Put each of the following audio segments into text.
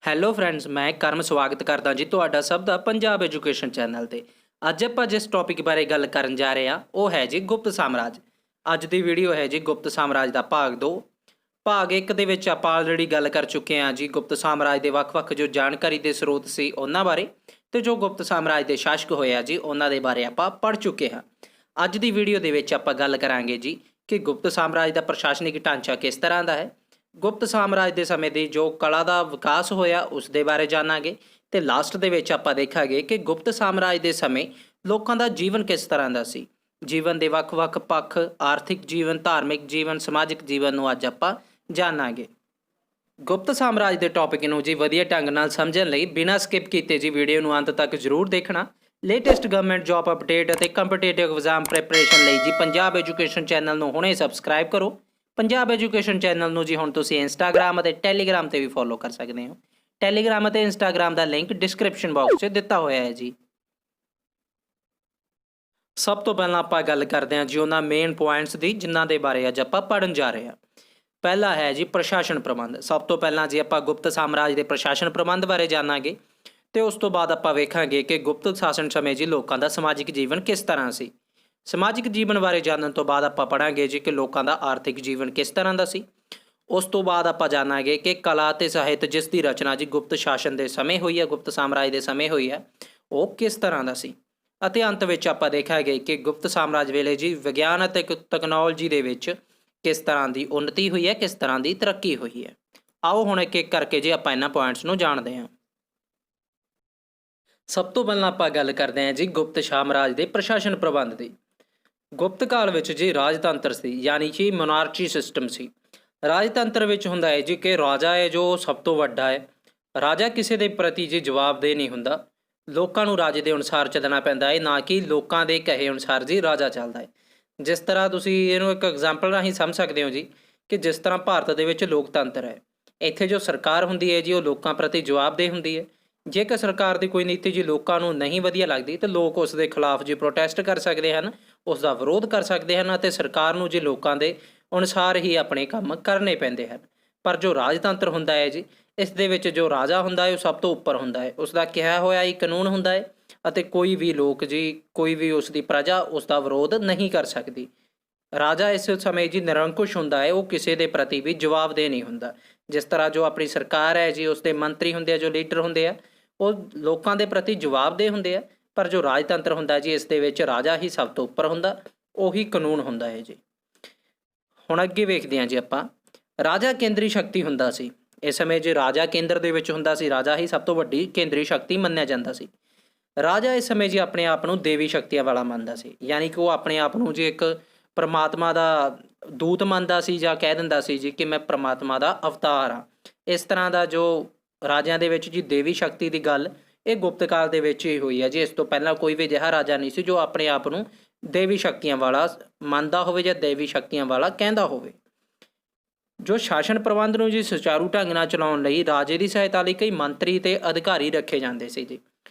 Hello friends, ਮੈਂ ਕਰਮ ਸਵਾਗਤ ਕਰਦਾ ਜੀ ਤੁਹਾਡਾ ਸਭ ਦਾ ਪੰਜਾਬ ਐਜੂਕੇਸ਼ਨ ਚੈਨਲ ਤੇ। ਅੱਜ ਆਪਾਂ ਜਿਸ ਟੌਪਿਕ ਬਾਰੇ ਗੱਲ ਕਰਨ ਜਾ ਰਹੇ ਹਾਂ ਉਹ ਹੈ ਜੀ ਗੁਪਤ ਸਾਮਰਾਜ। ਅੱਜ ਦੀ ਵੀਡੀਓ ਹੈ ਜੀ ਗੁਪਤ ਸਾਮਰਾਜ ਦਾ ਭਾਗ 2। ਭਾਗ 1 ਦੇ ਵਿੱਚ ਆਪਾਂ ਆਲਰੇਡੀ ਗੱਲ ਕਰ ਚੁੱਕੇ ਹਾਂ ਜੀ ਗੁਪਤ ਸਾਮਰਾਜ ਦੇ ਵੱਖ-ਵੱਖ ਜੋ ਜਾਣਕਾਰੀ ਦੇ ਸਰੋਤ ਸੀ ਉਹਨਾਂ ਬਾਰੇ, ਤੇ ਜੋ ਗੁਪਤ ਸਾਮਰਾਜ ਦੇ ਸ਼ਾਸਕ ਹੋਏ ਆ ਜੀ ਉਹਨਾਂ ਦੇ ਬਾਰੇ ਆਪਾਂ ਪੜ੍ਹ ਚੁੱਕੇ ਹਾਂ। ਅੱਜ ਦੀ ਵੀਡੀਓ ਦੇ ਵਿੱਚ ਆਪਾਂ ਗੱਲ ਕਰਾਂਗੇ ਜੀ ਕਿ ਗੁਪਤ ਸਾਮਰਾਜ ਦਾ ਪ੍ਰਸ਼ਾਸਨਿਕ ਢਾਂਚਾ ਕਿਸ ਤਰ੍ਹਾਂ ਦਾ ਹੈ, ਗੁਪਤ ਸਾਮਰਾਜ ਦੇ ਸਮੇਂ ਦੀ ਜੋ ਕਲਾ ਦਾ ਵਿਕਾਸ ਹੋਇਆ ਉਸ ਦੇ ਬਾਰੇ ਜਾਣਾਂਗੇ, ਤੇ ਲਾਸਟ ਦੇ ਵਿੱਚ ਆਪਾਂ ਦੇਖਾਂਗੇ ਕਿ ਗੁਪਤ ਸਾਮਰਾਜ ਦੇ ਸਮੇਂ ਲੋਕਾਂ ਦਾ ਜੀਵਨ ਕਿਸ ਤਰ੍ਹਾਂ ਦਾ ਸੀ। ਜੀਵਨ ਦੇ ਵੱਖ-ਵੱਖ ਪੱਖ, ਆਰਥਿਕ ਜੀਵਨ, ਧਾਰਮਿਕ ਜੀਵਨ, ਸਮਾਜਿਕ ਜੀਵਨ ਨੂੰ ਅੱਜ ਆਪਾਂ ਜਾਣਾਂਗੇ। ਗੁਪਤ ਸਾਮਰਾਜ ਦੇ ਟੌਪਿਕ ਨੂੰ ਜੀ ਵਧੀਆ ਢੰਗ ਨਾਲ ਸਮਝਣ ਲਈ ਬਿਨਾਂ ਸਕਿਪ ਕੀਤੇ ਜੀ ਵੀਡੀਓ ਨੂੰ ਅੰਤ ਤੱਕ ਜ਼ਰੂਰ ਦੇਖਣਾ। ਲੇਟੈਸਟ ਗਵਰਨਮੈਂਟ ਜੌਬ ਅਪਡੇਟ ਅਤੇ ਕੰਪੀਟੀਟਿਵ ਐਗਜ਼ਾਮ ਪ੍ਰੈਪਰੇਸ਼ਨ ਲਈ ਜੀ ਪੰਜਾਬ ਐਜੂਕੇਸ਼ਨ ਚੈਨਲ ਨੂੰ ਹੁਣੇ ਸਬਸਕ੍ਰਾਈਬ ਕਰੋ। ਪੰਜਾਬ ਐਜੂਕੇਸ਼ਨ ਚੈਨਲ ਨੂੰ ਜੀ ਹੁਣ ਤੁਸੀਂ ਇੰਸਟਾਗ੍ਰਾਮ ਅਤੇ ਟੈਲੀਗ੍ਰਾਮ ਤੇ ਵੀ ਫੋਲੋ ਕਰ ਸਕਦੇ ਹੋ। ਟੈਲੀਗ੍ਰਾਮ ਅਤੇ ਇੰਸਟਾਗ੍ਰਾਮ ਦਾ ਲਿੰਕ ਡਿਸਕ੍ਰਿਪਸ਼ਨ ਬਾਕਸ 'ਚ ਦਿੱਤਾ ਹੋਇਆ ਹੈ ਜੀ। ਸਭ ਤੋਂ ਪਹਿਲਾਂ ਆਪਾਂ ਗੱਲ ਕਰਦੇ ਹਾਂ ਜੀ ਉਹਨਾਂ ਮੇਨ ਪੁਆਇੰਟਸ ਦੀ ਜਿਨ੍ਹਾਂ ਦੇ ਬਾਰੇ ਅੱਜ ਆਪਾਂ ਪੜ੍ਹਨ ਜਾ ਰਹੇ ਹਾਂ। ਪਹਿਲਾ ਹੈ ਜੀ ਪ੍ਰਸ਼ਾਸਨ ਪ੍ਰਬੰਧ। ਸਭ ਤੋਂ ਪਹਿਲਾਂ ਜੀ ਆਪਾਂ ਗੁਪਤ ਸਾਮਰਾਜ ਦੇ ਪ੍ਰਸ਼ਾਸਨ ਪ੍ਰਬੰਧ ਬਾਰੇ ਜਾਣਾਂਗੇ, ਤੇ ਉਸ ਤੋਂ ਬਾਅਦ ਆਪਾਂ ਵੇਖਾਂਗੇ ਕਿ ਗੁਪਤ ਸ਼ਾਸਨ ਸਮੇਂ ਜੀ ਲੋਕਾਂ ਦਾ ਸਮਾਜਿਕ ਜੀਵਨ ਕਿਸ ਤਰ੍ਹਾਂ ਸੀ। ਸਮਾਜਿਕ ਜੀਵਨ ਬਾਰੇ ਜਾਣਨ ਤੋਂ ਬਾਅਦ ਆਪਾਂ ਪੜ੍ਹਾਂਗੇ ਜੀ ਕਿ ਲੋਕਾਂ ਦਾ ਆਰਥਿਕ ਜੀਵਨ ਕਿਸ ਤਰ੍ਹਾਂ ਦਾ ਸੀ। ਉਸ ਤੋਂ ਬਾਅਦ ਆਪਾਂ ਜਾਣਾਂਗੇ ਕਿ ਕਲਾ ਅਤੇ ਸਾਹਿਤ ਜਿਸ ਦੀ ਰਚਨਾ ਜੀ ਗੁਪਤ ਸ਼ਾਸਨ ਦੇ ਸਮੇਂ ਹੋਈ ਹੈ, ਗੁਪਤ ਸਾਮਰਾਜ ਦੇ ਸਮੇਂ ਹੋਈ ਹੈ, ਉਹ ਕਿਸ ਤਰ੍ਹਾਂ ਦਾ ਸੀ। ਅਤੇ ਅੰਤ ਵਿੱਚ ਆਪਾਂ ਦੇਖਾਂਗੇ ਕਿ ਗੁਪਤ ਸਾਮਰਾਜ ਵੇਲੇ ਜੀ ਵਿਗਿਆਨ ਅਤੇ ਤਕਨੋਲੋਜੀ ਦੇ ਵਿੱਚ ਕਿਸ ਤਰ੍ਹਾਂ ਦੀ ਉੱਨਤੀ ਹੋਈ ਹੈ, ਕਿਸ ਤਰ੍ਹਾਂ ਦੀ ਤਰੱਕੀ ਹੋਈ ਹੈ। ਆਓ ਹੁਣ ਇੱਕ ਇੱਕ ਕਰਕੇ ਜੀ ਆਪਾਂ ਇਹਨਾਂ ਪੁਆਇੰਟਸ ਨੂੰ ਜਾਣਦੇ ਹਾਂ। ਸਭ ਤੋਂ ਪਹਿਲਾਂ ਆਪਾਂ ਗੱਲ ਕਰਦੇ ਹਾਂ ਜੀ ਗੁਪਤ ਸਾਮਰਾਜ ਦੇ ਪ੍ਰਸ਼ਾਸਨ ਪ੍ਰਬੰਧ ਦੀ। ਗੁਪਤ ਕਾਲ ਵਿੱਚ ਜੀ ਰਾਜਤੰਤਰ ਸੀ, ਯਾਨੀ ਕਿ ਮੋਨਾਰਚੀ ਸਿਸਟਮ ਸੀ। ਰਾਜਤੰਤਰ ਵਿੱਚ ਹੁੰਦਾ ਹੈ ਜੀ ਕਿ ਰਾਜਾ ਹੈ ਜੋ ਸਭ ਤੋਂ ਵੱਡਾ ਹੈ। ਰਾਜਾ ਕਿਸੇ ਦੇ ਪ੍ਰਤੀ ਜੀ ਜਵਾਬਦੇਹ ਨਹੀਂ ਹੁੰਦਾ। ਲੋਕਾਂ ਨੂੰ ਰਾਜੇ ਦੇ ਅਨੁਸਾਰ ਚੱਲਣਾ ਪੈਂਦਾ ਹੈ, ਨਾ ਕਿ ਲੋਕਾਂ ਦੇ ਕਹੇ ਅਨੁਸਾਰ ਜੀ ਰਾਜਾ ਚੱਲਦਾ ਹੈ। ਜਿਸ ਤਰ੍ਹਾਂ ਤੁਸੀਂ ਇਹਨੂੰ ਇੱਕ ਐਗਜ਼ਾਮਪਲ ਰਾਹੀਂ ਸਮਝ ਸਕਦੇ ਹੋ ਜੀ ਕਿ ਜਿਸ ਤਰ੍ਹਾਂ ਭਾਰਤ ਦੇ ਵਿੱਚ ਲੋਕਤੰਤਰ ਹੈ, ਇੱਥੇ ਜੋ ਸਰਕਾਰ ਹੁੰਦੀ ਹੈ ਜੀ ਉਹ ਲੋਕਾਂ ਪ੍ਰਤੀ ਜਵਾਬਦੇਹ ਹੁੰਦੀ ਹੈ। ਜੇਕਰ ਸਰਕਾਰ ਦੀ ਕੋਈ ਨੀਤੀ ਜੀ ਲੋਕਾਂ ਨੂੰ ਨਹੀਂ ਵਧੀਆ ਲੱਗਦੀ ਤਾਂ ਲੋਕ ਉਸ ਦੇ ਖਿਲਾਫ ਜੀ ਪ੍ਰੋਟੈਸਟ ਕਰ ਸਕਦੇ ਹਨ, ਉਸ ਦਾ ਵਿਰੋਧ ਕਰ ਸਕਦੇ ਹਨ, ਅਤੇ ਸਰਕਾਰ ਨੂੰ ਜੀ ਲੋਕਾਂ ਦੇ ਅਨੁਸਾਰ ਹੀ ਆਪਣੇ ਕੰਮ ਕਰਨੇ ਪੈਂਦੇ ਹਨ। ਪਰ ਜੋ ਰਾਜਤੰਤਰ ਹੁੰਦਾ ਹੈ ਜੀ, ਇਸ ਦੇ ਵਿੱਚ ਜੋ ਰਾਜਾ ਹੁੰਦਾ ਹੈ ਉਹ ਸਭ ਤੋਂ ਉੱਪਰ ਹੁੰਦਾ ਹੈ, ਉਸ ਦਾ ਕਿਹਾ ਹੋਇਆ ਹੀ ਕਾਨੂੰਨ ਹੁੰਦਾ ਹੈ, ਅਤੇ ਕੋਈ ਵੀ ਲੋਕ ਜੀ, ਕੋਈ ਵੀ ਉਸ ਦੀ ਪ੍ਰਜਾ ਉਸ ਦਾ ਵਿਰੋਧ ਨਹੀਂ ਕਰ ਸਕਦੀ। ਰਾਜਾ ਇਸ ਸਮੇਂ ਜੀ ਨਿਰੰਕੁਸ਼ ਹੁੰਦਾ ਹੈ, ਉਹ ਕਿਸੇ ਦੇ ਪ੍ਰਤੀ ਵੀ ਜਵਾਬਦੇਹ ਨਹੀਂ ਹੁੰਦਾ। ਜਿਸ ਤਰ੍ਹਾਂ ਜੋ ਆਪਣੀ ਸਰਕਾਰ ਹੈ ਜੀ, ਉਸ ਦੇ ਮੰਤਰੀ ਹੁੰਦੇ ਆ, ਜੋ ਲੀਡਰ ਹੁੰਦੇ ਆ, ਉਹ ਲੋਕਾਂ ਦੇ ਪ੍ਰਤੀ ਜਵਾਬਦੇਹ ਹੁੰਦੇ ਆ। ਪਰ ਜੋ ਰਾਜਤੰਤਰ ਹੁੰਦਾ ਜੀ, ਇਸ ਦੇ ਵਿੱਚ ਰਾਜਾ ਹੀ ਸਭ ਤੋਂ ਉੱਪਰ ਹੁੰਦਾ, ਉਹੀ ਕਾਨੂੰਨ ਹੁੰਦਾ ਹੈ ਜੀ। ਹੁਣ ਅੱਗੇ ਵੇਖਦੇ ਹਾਂ ਜੀ ਆਪਾਂ। ਰਾਜਾ ਕੇਂਦਰੀ ਸ਼ਕਤੀ ਹੁੰਦਾ ਸੀ। ਇਸ ਸਮੇਂ ਜੇ ਰਾਜਾ ਕੇਂਦਰ ਦੇ ਵਿੱਚ ਹੁੰਦਾ ਸੀ, ਰਾਜਾ ਹੀ ਸਭ ਤੋਂ ਵੱਡੀ ਕੇਂਦਰੀ ਸ਼ਕਤੀ ਮੰਨਿਆ ਜਾਂਦਾ ਸੀ। ਰਾਜਾ ਇਸ ਸਮੇਂ ਜੀ ਆਪਣੇ ਆਪ ਨੂੰ ਦੇਵੀ ਸ਼ਕਤੀਆਂ ਵਾਲਾ ਮੰਨਦਾ ਸੀ, ਯਾਨੀ ਕਿ ਉਹ ਆਪਣੇ ਆਪ ਨੂੰ ਜੀ ਇੱਕ ਪਰਮਾਤਮਾ ਦਾ ਦੂਤ ਮੰਨਦਾ ਸੀ, ਜਾਂ ਕਹਿ ਦਿੰਦਾ ਸੀ ਜੀ ਕਿ ਮੈਂ ਪਰਮਾਤਮਾ ਦਾ ਅਵਤਾਰ ਹਾਂ। ਇਸ ਤਰ੍ਹਾਂ ਦਾ ਜੋ ਰਾਜਿਆਂ ਦੇ ਵਿੱਚ ਜੀ ਦੇਵੀ ਸ਼ਕਤੀ ਦੀ ਗੱਲ, ਇਹ ਗੁਪਤ ਕਾਲ ਦੇ ਵਿੱਚ ਹੀ ਹੋਈ ਹੈ ਜੀ। ਇਸ ਤੋਂ ਪਹਿਲਾਂ ਕੋਈ ਵੀ ਅਜਿਹਾ ਰਾਜਾ ਨਹੀਂ ਸੀ ਜੋ ਆਪਣੇ ਆਪ ਨੂੰ ਦੇਵੀ ਸ਼ਕਤੀਆਂ ਵਾਲਾ ਮੰਨਦਾ ਹੋਵੇ ਜਾਂ ਦੇਵੀ ਸ਼ਕਤੀਆਂ ਵਾਲਾ ਕਹਿੰਦਾ ਹੋਵੇ। ਜੋ ਸ਼ਾਸਨ ਪ੍ਰਬੰਧ ਨੂੰ ਜੀ ਸੁਚਾਰੂ ਢੰਗ ਨਾਲ ਚਲਾਉਣ ਲਈ ਰਾਜੇ ਦੀ ਸਹਾਇਤਾ ਲਈ ਕਈ ਮੰਤਰੀ ਤੇ ਅਧਿਕਾਰੀ ਰੱਖੇ ਜਾਂਦੇ ਸੀ ਜੀ।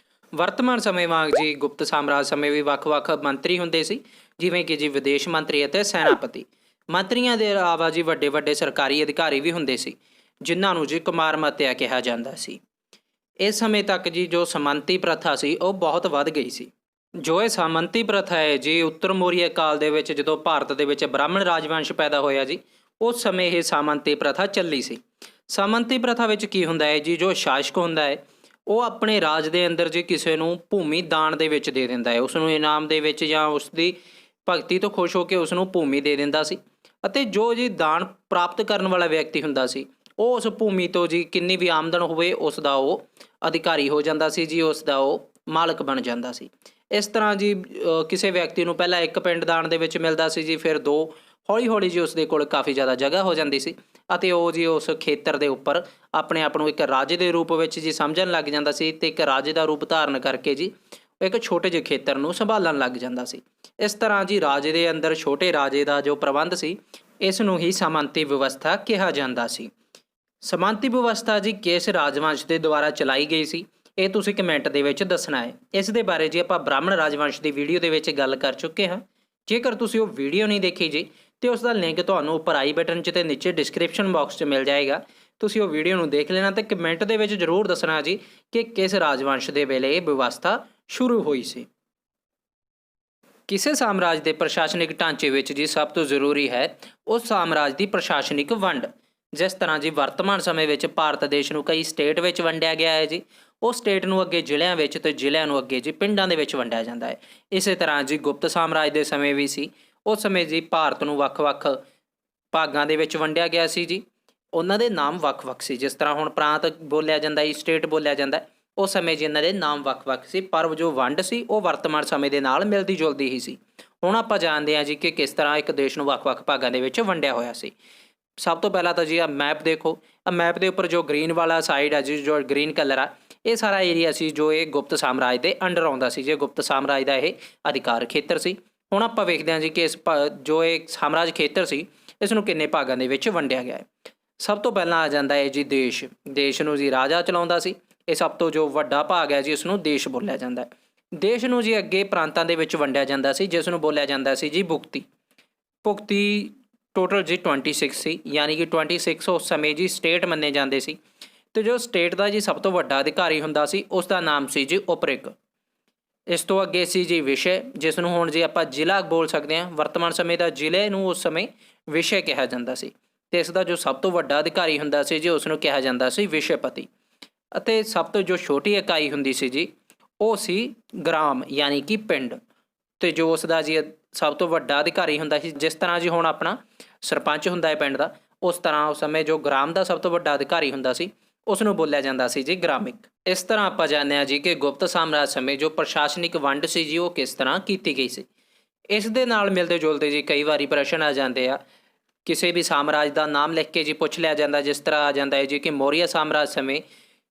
ਵਰਤਮਾਨ ਸਮੇਂ ਵਾਂਗ ਜੀ ਗੁਪਤ ਸਾਮਰਾਜ ਸਮੇਂ ਵੀ ਵੱਖ-ਵੱਖ ਮੰਤਰੀ ਹੁੰਦੇ ਸੀ, ਜਿਵੇਂ ਕਿ ਜੀ ਵਿਦੇਸ਼ ਮੰਤਰੀ ਅਤੇ ਸੈਨਾਪਤੀ। ਮੰਤਰੀਆਂ ਦੇ ਇਲਾਵਾ ਜੀ ਵੱਡੇ ਵੱਡੇ ਸਰਕਾਰੀ ਅਧਿਕਾਰੀ ਵੀ ਹੁੰਦੇ ਸੀ, ਜਿਨ੍ਹਾਂ ਨੂੰ ਜੀ ਕੁਮਾਰਮਤਿਆ ਕਿਹਾ ਜਾਂਦਾ ਸੀ। ਇਸ ਸਮੇਂ ਤੱਕ ਜੀ ਜੋ ਸਾਮੰਤੀ ਪ੍ਰਥਾ ਸੀ ਉਹ ਬਹੁਤ ਵੱਧ ਗਈ ਸੀ। ਜੋ ਇਹ ਸਾਮੰਤੀ ਪ੍ਰਥਾ ਹੈ ਜੀ, ਉੱਤਰ ਮੌਰੀਆ ਕਾਲ ਦੇ ਵਿੱਚ ਜਦੋਂ ਭਾਰਤ ਦੇ ਵਿੱਚ ਬ੍ਰਾਹਮਣ ਰਾਜਵੰਸ਼ ਪੈਦਾ ਹੋਇਆ ਜੀ, ਉਸ ਸਮੇਂ ਇਹ ਸਾਮੰਤੀ ਪ੍ਰਥਾ ਚੱਲੀ ਸੀ। ਸਾਮੰਤੀ ਪ੍ਰਥਾ ਵਿੱਚ ਕੀ ਹੁੰਦਾ ਹੈ ਜੀ, ਜੋ ਸ਼ਾਸਕ ਹੁੰਦਾ ਹੈ ਉਹ ਆਪਣੇ ਰਾਜ ਦੇ ਅੰਦਰ ਜੀ ਕਿਸੇ ਨੂੰ ਭੂਮੀ ਦਾਨ ਦੇ ਵਿੱਚ ਦੇ ਦਿੰਦਾ ਹੈ, ਉਸ ਨੂੰ ਇਨਾਮ ਦੇ ਵਿੱਚ, ਜਾਂ ਉਸ ਦੀ ਭਗਤੀ ਤੋਂ ਖੁਸ਼ ਹੋ ਕੇ ਉਸ ਨੂੰ ਭੂਮੀ ਦੇ ਦਿੰਦਾ ਸੀ। ਅਤੇ ਜੋ ਜੀ ਦਾਨ ਪ੍ਰਾਪਤ ਕਰਨ ਵਾਲਾ ਵਿਅਕਤੀ ਹੁੰਦਾ ਸੀ, ਉਹ ਉਸ ਭੂਮੀ ਤੋਂ ਜੀ ਕਿੰਨੀ ਵੀ ਆਮਦਨ ਹੋਵੇ ਉਸ ਦਾ ਉਹ ਅਧਿਕਾਰੀ ਹੋ ਜਾਂਦਾ ਸੀ ਜੀ, ਉਸ ਦਾ ਉਹ ਮਾਲਕ ਬਣ ਜਾਂਦਾ ਸੀ। ਇਸ ਤਰ੍ਹਾਂ ਜੀ ਕਿਸੇ ਵਿਅਕਤੀ ਨੂੰ ਪਹਿਲਾਂ ਇੱਕ ਪਿੰਡ ਦਾਨ ਦੇ ਵਿੱਚ ਮਿਲਦਾ ਸੀ ਜੀ, ਫਿਰ 2, ਹੌਲੀ ਹੌਲੀ ਜੀ ਉਸ ਦੇ ਕੋਲ ਕਾਫੀ ਜ਼ਿਆਦਾ ਜਗ੍ਹਾ ਹੋ ਜਾਂਦੀ ਸੀ, ਅਤੇ ਉਹ ਜੀ ਉਸ ਖੇਤਰ ਦੇ ਉੱਪਰ ਆਪਣੇ ਆਪ ਨੂੰ ਇੱਕ ਰਾਜੇ ਦੇ ਰੂਪ ਵਿੱਚ ਜੀ ਸਮਝਣ ਲੱਗ ਜਾਂਦਾ ਸੀ, ਅਤੇ ਇੱਕ ਰਾਜੇ ਦਾ ਰੂਪ ਧਾਰਨ ਕਰਕੇ ਜੀ ਇੱਕ ਛੋਟੇ ਜਿਹੇ ਖੇਤਰ ਨੂੰ ਸੰਭਾਲਣ ਲੱਗ ਜਾਂਦਾ ਸੀ। ਇਸ ਤਰ੍ਹਾਂ ਜੀ ਰਾਜੇ ਦੇ ਅੰਦਰ ਛੋਟੇ ਰਾਜੇ ਦਾ ਜੋ ਪ੍ਰਬੰਧ ਸੀ, ਇਸ ਨੂੰ ਹੀ ਸਾਮੰਤੀ ਵਿਵਸਥਾ ਕਿਹਾ ਜਾਂਦਾ ਸੀ। ਸਾਮੰਤੀ ਵਿਵਸਥਾ ਜੀ ਕਿਸ ਰਾਜਵੰਸ਼ ਦੇ ਦੁਆਰਾ ਚਲਾਈ ਗਈ ਸੀ, ਇਹ ਤੁਸੀਂ ਕਮੈਂਟ ਦੇ ਵਿੱਚ ਦੱਸਣਾ ਹੈ। ਇਸ ਦੇ ਬਾਰੇ ਜੀ ਆਪਾਂ ਬ੍ਰਾਹਮਣ ਰਾਜਵੰਸ਼ ਦੀ ਵੀਡੀਓ ਦੇ ਵਿੱਚ ਗੱਲ ਕਰ ਚੁੱਕੇ ਹਾਂ। ਜੇਕਰ ਤੁਸੀਂ ਉਹ ਵੀਡੀਓ ਨਹੀਂ ਦੇਖੀ ਜੀ, ਤੇ ਉਸ ਦਾ ਲਿੰਕ ਤੁਹਾਨੂੰ ਉੱਪਰ ਆਈ ਬਟਨ 'ਚ ਤੇ ਨੀਚੇ ਡਿਸਕ੍ਰਿਪਸ਼ਨ ਬਾਕਸ 'ਚ ਮਿਲ ਜਾਏਗਾ। ਤੁਸੀਂ ਉਹ ਵੀਡੀਓ ਨੂੰ ਦੇਖ ਲੈਣਾ ਤੇ ਕਮੈਂਟ ਦੇ ਵਿੱਚ ਜ਼ਰੂਰ ਦੱਸਣਾ ਜੀ ਕਿ ਕਿਸ ਰਾਜਵੰਸ਼ ਦੇ ਵੇਲੇ ਇਹ ਵਿਵਸਥਾ ਸ਼ੁਰੂ ਹੋਈ ਸੀ। ਕਿਸੇ ਸਾਮਰਾਜ ਦੇ ਪ੍ਰਸ਼ਾਸਨਿਕ ਢਾਂਚੇ ਵਿੱਚ ਜੀ ਸਭ ਤੋਂ ਜ਼ਰੂਰੀ ਹੈ ਉਸ ਸਾਮਰਾਜ ਦੀ ਪ੍ਰਸ਼ਾਸਨਿਕ ਵੰਡ। ਜਿਸ ਤਰ੍ਹਾਂ ਜੀ ਵਰਤਮਾਨ ਸਮੇਂ ਵਿੱਚ ਭਾਰਤ ਦੇਸ਼ ਨੂੰ ਕਈ ਸਟੇਟ ਵਿੱਚ ਵੰਡਿਆ ਗਿਆ ਹੈ ਜੀ, ਉਹ ਸਟੇਟ ਨੂੰ ਅੱਗੇ ਜ਼ਿਲ੍ਹਿਆਂ ਵਿੱਚ ਤੇ ਜ਼ਿਲ੍ਹਿਆਂ ਨੂੰ ਅੱਗੇ ਜੀ ਪਿੰਡਾਂ ਦੇ ਵਿੱਚ ਵੰਡਿਆ ਜਾਂਦਾ ਹੈ। ਇਸੇ ਤਰ੍ਹਾਂ ਜੀ ਗੁਪਤ ਸਾਮਰਾਜ ਦੇ ਸਮੇਂ ਵੀ ਸੀ। ਉਸ ਸਮੇਂ ਜੀ ਭਾਰਤ ਨੂੰ ਵੱਖ-ਵੱਖ ਭਾਗਾਂ ਦੇ ਵਿੱਚ ਵੰਡਿਆ ਗਿਆ ਸੀ ਜੀ। ਉਹਨਾਂ ਦੇ ਨਾਮ ਵੱਖ-ਵੱਖ ਸੀ। ਜਿਸ ਤਰ੍ਹਾਂ ਹੁਣ ਪ੍ਰਾਂਤ ਬੋਲਿਆ ਜਾਂਦਾ ਹੈ, ਸਟੇਟ ਬੋਲਿਆ ਜਾਂਦਾ, ਉਸ ਸਮੇਂ ਜੀ ਇਹਨਾਂ ਦੇ ਨਾਮ ਵੱਖ-ਵੱਖ ਸੀ, ਪਰ ਜੋ ਵੰਡ ਸੀ ਉਹ ਵਰਤਮਾਨ ਸਮੇਂ ਦੇ ਨਾਲ ਮਿਲਦੀ ਜੁਲਦੀ ਹੀ ਸੀ। ਹੁਣ ਆਪਾਂ ਜਾਣਦੇ ਹਾਂ ਜੀ ਕਿ ਕਿਸ ਤਰ੍ਹਾਂ ਇੱਕ ਦੇਸ਼ ਨੂੰ ਵੱਖ-ਵੱਖ ਭਾਗਾਂ ਦੇ ਵਿੱਚ ਵੰਡਿਆ ਹੋਇਆ ਸੀ। ਸਭ ਤੋਂ ਪਹਿਲਾਂ ਤਾਂ ਜੀ ਆ ਮੈਪ ਦੇਖੋ। ਆ ਮੈਪ ਦੇ ਉੱਪਰ ਜੋ ਗ੍ਰੀਨ ਵਾਲਾ ਸਾਈਡ ਆ ਜੀ, ਜੋ ਗ੍ਰੀਨ ਕਲਰ ਆ, ਇਹ ਸਾਰਾ ਏਰੀਆ ਸੀ ਜੋ ਇਹ ਗੁਪਤ ਸਾਮਰਾਜ ਦੇ ਅੰਡਰ ਆਉਂਦਾ ਸੀ। ਜੇ ਗੁਪਤ ਸਾਮਰਾਜ ਦਾ ਇਹ ਅਧਿਕਾਰ ਖੇਤਰ ਸੀ। ਹੁਣ ਆਪਾਂ ਵੇਖਦੇ ਹਾਂ ਜੀ ਕਿ ਇਸ ਜੋ ਇਹ ਸਾਮਰਾਜ ਖੇਤਰ ਸੀ, ਇਸ ਨੂੰ ਕਿੰਨੇ ਭਾਗਾਂ ਦੇ ਵਿੱਚ ਵੰਡਿਆ ਗਿਆ ਹੈ। ਸਭ ਤੋਂ ਪਹਿਲਾਂ ਆ ਜਾਂਦਾ ਹੈ ਜੀ ਦੇਸ਼। ਦੇਸ਼ ਨੂੰ ਜੀ ਰਾਜਾ ਚਲਾਉਂਦਾ ਸੀ। ਇਹ ਸਭ ਤੋਂ ਜੋ ਵੱਡਾ ਭਾਗ ਹੈ ਜੀ, ਇਸ ਨੂੰ ਦੇਸ਼ ਬੋਲਿਆ ਜਾਂਦਾ ਹੈ। ਦੇਸ਼ ਨੂੰ ਜੀ ਅੱਗੇ ਪ੍ਰਾਂਤਾਂ ਦੇ ਵਿੱਚ ਵੰਡਿਆ ਜਾਂਦਾ ਸੀ, ਜਿਸ ਨੂੰ ਬੋਲਿਆ ਜਾਂਦਾ ਸੀ ਜੀ ਭੁਕਤੀ। ਭੁਕਤੀ ਟੋਟਲ ਜੀ 26 ਸੀ, ਯਾਨੀ ਕਿ 26 ਉਸ ਸਮੇਂ ਜੀ ਸਟੇਟ ਮੰਨੇ ਜਾਂਦੇ ਸੀ। ਅਤੇ ਜੋ ਸਟੇਟ ਦਾ ਜੀ ਸਭ ਤੋਂ ਵੱਡਾ ਅਧਿਕਾਰੀ ਹੁੰਦਾ ਸੀ, ਉਸ ਦਾ ਨਾਮ ਸੀ ਜੀ ਉਪਰਿਕ। ਇਸ ਤੋਂ ਅੱਗੇ ਸੀ ਜੀ ਵਿਸ਼ੇ, ਜਿਸ ਨੂੰ ਹੁਣ ਜੀ ਆਪਾਂ ਜ਼ਿਲ੍ਹਾ ਬੋਲ ਸਕਦੇ ਹਾਂ। ਵਰਤਮਾਨ ਸਮੇਂ ਦਾ ਜ਼ਿਲ੍ਹੇ ਨੂੰ ਉਸ ਸਮੇਂ ਵਿਸ਼ੇ ਕਿਹਾ ਜਾਂਦਾ ਸੀ। ਅਤੇ ਇਸ ਦਾ ਜੋ ਸਭ ਤੋਂ ਵੱਡਾ ਅਧਿਕਾਰੀ ਹੁੰਦਾ ਸੀ ਜੀ, ਉਸ ਨੂੰ ਕਿਹਾ ਜਾਂਦਾ ਸੀ ਵਿਸ਼ੇਪਤੀ। ਅਤੇ ਸਭ ਤੋਂ ਜੋ ਛੋਟੀ ਇਕਾਈ ਹੁੰਦੀ ਸੀ ਜੀ, ਉਹ ਸੀ ਗ੍ਰਾਮ, ਯਾਨੀ ਕਿ ਪਿੰਡ। ਅਤੇ ਜੋ ਉਸ ਦਾ ਜੀ ਸਭ ਤੋਂ ਵੱਡਾ ਅਧਿਕਾਰੀ ਹੁੰਦਾ ਸੀ, ਜਿਸ ਤਰ੍ਹਾਂ ਜੀ ਹੁਣ ਆਪਣਾ ਸਰਪੰਚ ਹੁੰਦਾ ਹੈ ਪਿੰਡ ਦਾ, ਉਸ ਤਰ੍ਹਾਂ ਉਸ ਸਮੇਂ ਜੋ ਗ੍ਰਾਮ ਦਾ ਸਭ ਤੋਂ ਵੱਡਾ ਅਧਿਕਾਰੀ ਹੁੰਦਾ ਸੀ, ਉਸ ਨੂੰ ਬੋਲਿਆ ਜਾਂਦਾ ਸੀ ਜੀ ਗ੍ਰਾਮਿਕ। ਇਸ ਤਰ੍ਹਾਂ ਆਪਾਂ ਜਾਣਦੇ ਹਾਂ ਜੀ ਕਿ ਗੁਪਤ ਸਾਮਰਾਜ ਸਮੇਂ ਜੋ ਪ੍ਰਸ਼ਾਸਨਿਕ ਵੰਡ ਸੀ ਜੀ, ਉਹ ਕਿਸ ਤਰ੍ਹਾਂ ਕੀਤੀ ਗਈ ਸੀ। ਇਸ ਦੇ ਨਾਲ ਮਿਲਦੇ ਜੁਲਦੇ ਜੀ ਕਈ ਵਾਰੀ ਪ੍ਰਸ਼ਨ ਆ ਜਾਂਦੇ ਆ। ਕਿਸੇ ਵੀ ਸਾਮਰਾਜ ਦਾ ਨਾਮ ਲਿਖ ਕੇ ਜੀ ਪੁੱਛ ਲਿਆ ਜਾਂਦਾ। ਜਿਸ ਤਰ੍ਹਾਂ ਆ ਜਾਂਦਾ ਹੈ ਜੀ ਕਿ ਮੌਰੀਆ ਸਾਮਰਾਜ ਸਮੇਂ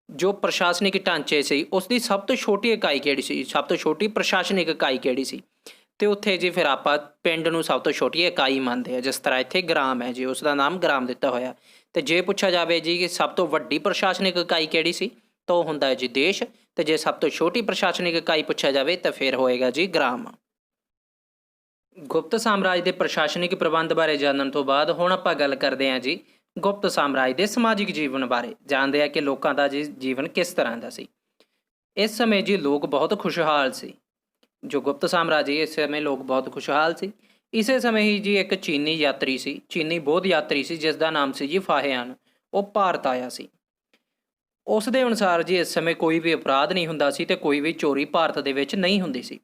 ਜੋ ਪ੍ਰਸ਼ਾਸਨਿਕ ਢਾਂਚੇ ਸੀ, ਉਸ ਦੀ ਸਭ ਤੋਂ ਛੋਟੀ ਇਕਾਈ ਕਿਹੜੀ ਸੀ, ਸਭ ਤੋਂ ਛੋਟੀ ਪ੍ਰਸ਼ਾਸਨਿਕ ਇਕਾਈ ਕਿਹੜੀ ਸੀ। ਅਤੇ ਉੱਥੇ ਜੀ ਫਿਰ ਆਪਾਂ ਪਿੰਡ ਨੂੰ ਸਭ ਤੋਂ ਛੋਟੀ ਇਕਾਈ ਮੰਨਦੇ ਆ। ਜਿਸ ਤਰ੍ਹਾਂ ਇੱਥੇ ਗ੍ਰਾਮ ਹੈ ਜੀ, ਉਸ ਦਾ ਨਾਮ ਗ੍ਰਾਮ ਦਿੱਤਾ ਹੋਇਆ। ਅਤੇ ਜੇ ਪੁੱਛਿਆ ਜਾਵੇ ਜੀ ਕਿ ਸਭ ਤੋਂ ਵੱਡੀ ਪ੍ਰਸ਼ਾਸਨਿਕ ਇਕਾਈ ਕਿਹੜੀ ਸੀ, ਤਾਂ ਉਹ ਹੁੰਦਾ ਹੈ ਜੀ ਦੇਸ਼। ਅਤੇ ਜੇ ਸਭ ਤੋਂ ਛੋਟੀ ਪ੍ਰਸ਼ਾਸਨਿਕ ਇਕਾਈ ਪੁੱਛਿਆ ਜਾਵੇ ਤਾਂ ਫਿਰ ਹੋਏਗਾ ਜੀ ਗ੍ਰਾਮ। ਗੁਪਤ ਸਾਮਰਾਜ ਦੇ ਪ੍ਰਸ਼ਾਸਨਿਕ ਪ੍ਰਬੰਧ ਬਾਰੇ ਜਾਣਨ ਤੋਂ ਬਾਅਦ ਹੁਣ ਆਪਾਂ ਗੱਲ ਕਰਦੇ ਹਾਂ ਜੀ ਗੁਪਤ ਸਾਮਰਾਜ ਦੇ ਸਮਾਜਿਕ ਜੀਵਨ ਬਾਰੇ। ਜਾਣਦੇ ਆ ਕਿ ਲੋਕਾਂ ਦਾ ਜੀ ਜੀਵਨ ਕਿਸ ਤਰ੍ਹਾਂ ਦਾ ਸੀ। ਇਸ ਸਮੇਂ ਜੀ ਲੋਕ ਬਹੁਤ ਖੁਸ਼ਹਾਲ ਸੀ। ਜੋ ਗੁਪਤ ਸਾਮਰਾਜ ਸੀ, ਇਸ ਸਮੇਂ ਲੋਕ ਬਹੁਤ ਖੁਸ਼ਹਾਲ ਸੀ। ਇਸੇ ਸਮੇਂ ਹੀ ਜੀ ਇੱਕ ਚੀਨੀ ਯਾਤਰੀ ਸੀ, ਚੀਨੀ ਬੌਧ ਯਾਤਰੀ ਸੀ, ਜਿਸ ਦਾ ਨਾਮ ਸੀ ਜੀ ਫਾਹਿਆਨ। ਉਹ ਭਾਰਤ ਆਇਆ ਸੀ। ਉਸ ਦੇ ਅਨੁਸਾਰ ਜੀ ਇਸ ਸਮੇਂ ਕੋਈ ਵੀ ਅਪਰਾਧ ਨਹੀਂ ਹੁੰਦਾ ਸੀ ਅਤੇ ਕੋਈ ਵੀ ਚੋਰੀ ਭਾਰਤ ਦੇ ਵਿੱਚ ਨਹੀਂ ਹੁੰਦੀ ਸੀ।